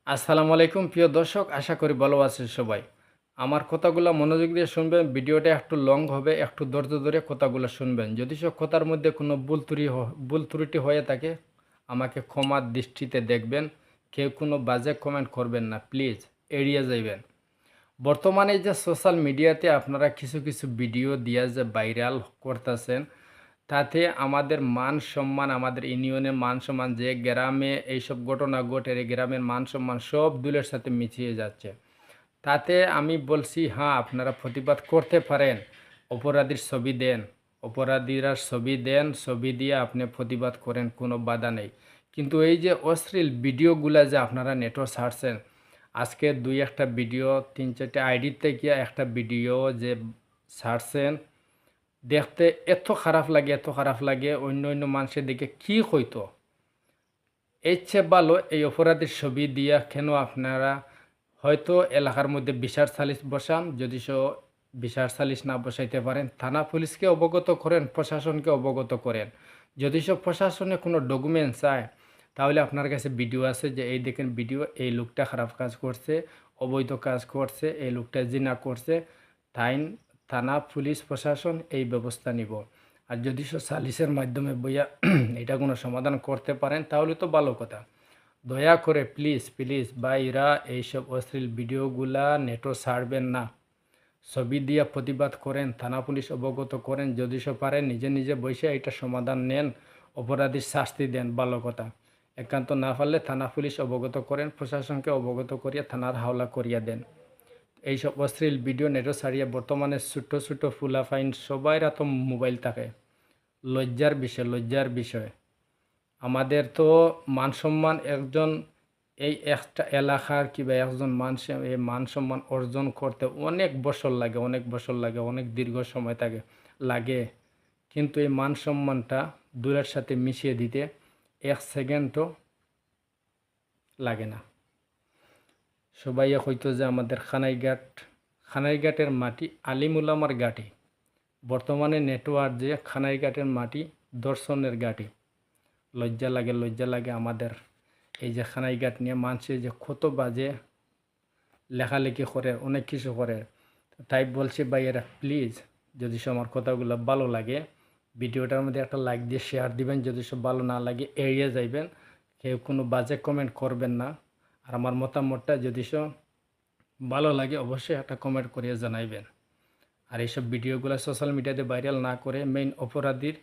আসসালামু আলাইকুম প্রিয় দর্শক, আশা করি ভালো আছেন সবাই। আমার কথাগুলো মনোযোগ দিয়ে শুনবেন। ভিডিওটা একটু লং হবে, একটু ধৈর্য ধরে কথাগুলো শুনবেন। যদি সব কথার মধ্যে কোনো ভুল ত্রুটি হয়ে থাকে আমাকে ক্ষমার দৃষ্টিতে দেখবেন। কেউ কোনো বাজে কমেন্ট করবেন না, প্লিজ এড়িয়ে যাইবেন। বর্তমানে যে সোশ্যাল মিডিয়াতে আপনারা কিছু কিছু ভিডিও দিয়া যে ভাইরাল করতেছেন, তাতে আমাদের মান সম্মান, আমাদের ইউনিয়নের মান সম্মান, যে গ্রামে এইসব ঘটনা ঘটে এই গ্রামের মান সম্মান সব ধুলের সাথে মিশিয়ে যাচ্ছে। তাতে আমি বলছি, হ্যাঁ আপনারা প্রতিবাদ করতে পারেন, অপরাধীর ছবি দেন, অপরাধীরা ছবি দেন, ছবি দিয়ে আপনি প্রতিবাদ করেন, কোনো বাধা নেই। কিন্তু এই যে অশ্লীল ভিডিওগুলা যে আপনারা নেটও ছাড়ছেন, আজকে দুই একটা ভিডিও, তিন চারটে আইডি থেকে একটা ভিডিও যে ছাড়ছেন, দেখতে এত খারাপ লাগে, এত খারাপ লাগে। অন্য অন্য মানুষের দিকে কি হইতো, এর চেয়ে ভালো এই অপরাধীর ছবি দিয়া কেন আপনারা হয়তো এলাকার মধ্যে বিচার সালিশ বসান। যদি বিচার সালিশ না বসাইতে পারেন, থানা পুলিশকে অবগত করেন, প্রশাসনকে অবগত করেন। যদি প্রশাসনে কোনো ডকুমেন্ট চায়, তাহলে আপনার কাছে ভিডিও আছে যে এই দেখেন ভিডিও, এই লোকটা খারাপ কাজ করছে, অবৈধ কাজ করছে, এই লোকটা জিনা করছে, তাই থানা পুলিশ প্রশাসন এই ব্যবস্থা নিব। আর যদি সালিশের মাধ্যমে বইয়া এটা কোনো সমাধান করতে পারেন, তাহলে তো ভালো কথা। দয়া করে প্লিজ প্লিজ ভাইরা এইসব অশ্লীল ভিডিওগুলা নেটও ছাড়বেন না। ছবি দিয়া প্রতিবাদ করেন, থানা পুলিশ অবগত করেন, যদি পারেন নিজে নিজে বসে এটা সমাধান নেন, অপরাধীর শাস্তি দেন, ভালো কথা। একান্ত না পারলে থানা পুলিশ অবগত করেন, প্রশাসনকে অবগত করিয়া থানার হাওলা করিয়া দেন। এইসব অশ্লীল ভিডিও নেটও ছাড়িয়ে বর্তমানে ছোটো ছোটো ফুলাফাইন সবাইরা তো মোবাইল থাকে। লজ্জার বিষয়, লজ্জার বিষয়। আমাদের তো মান সম্মান একজন, এই একটা এলাকার কিংবা একজন মানুষ এই মান সম্মান অর্জন করতে অনেক বছর লাগে, অনেক বছর লাগে, অনেক দীর্ঘ সময় লাগে। কিন্তু এই মান সম্মানটা দূরের সাথে মিশিয়ে দিতে 1 সেকেন্ডও লাগে না। সবাই হয়তো যে আমাদের খানাইঘাটের মাটি আলিমুলামার ঘাটি, বর্তমানে নেটওয়ার্ক যে খানাইঘাটের মাটি দর্শনের ঘাটি। লজ্জা লাগে, লজ্জা লাগে আমাদের। এই যে খানাইঘাট নিয়ে মানুষে যে কত বাজে লেখালেখি করে, অনেক কিছু করে। তাই বলছি ভাইয়েরা প্লিজ, যদি আমার কথাগুলো ভালো লাগে ভিডিওটার মধ্যে একটা লাইক দিয়ে শেয়ার দিবেন। যদি ভালো না লাগে এড়িয়ে যাইবেন। কেউ কোনো বাজে কমেন্ট করবেন না। আর আমার মতামতটা যদি ভালো লাগে অবশ্যই একটা কমেন্ট করিয়ে জানাইবেন। আর এইসব ভিডিওগুলো সোশ্যাল মিডিয়াতে ভাইরাল না করে মেইন অপরাধীর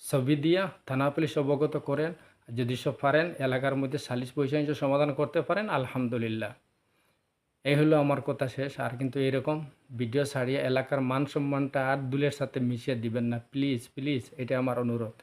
ছবি দিয়া থানা পুলিশ অবগত করেন। যদি পারেন এলাকার মধ্যে সালিশ বৈষয়িক সমাধান করতে পারেন, আলহামদুলিল্লাহ। এই হলো আমার কথা শেষ। আর কিন্তু এরকম ভিডিও ছাড়িয়ে এলাকার মান সম্মানটা আর দুলের সাথে মিশিয়ে দিবেন না, প্লিজ প্লিজ, এটা আমার অনুরোধ।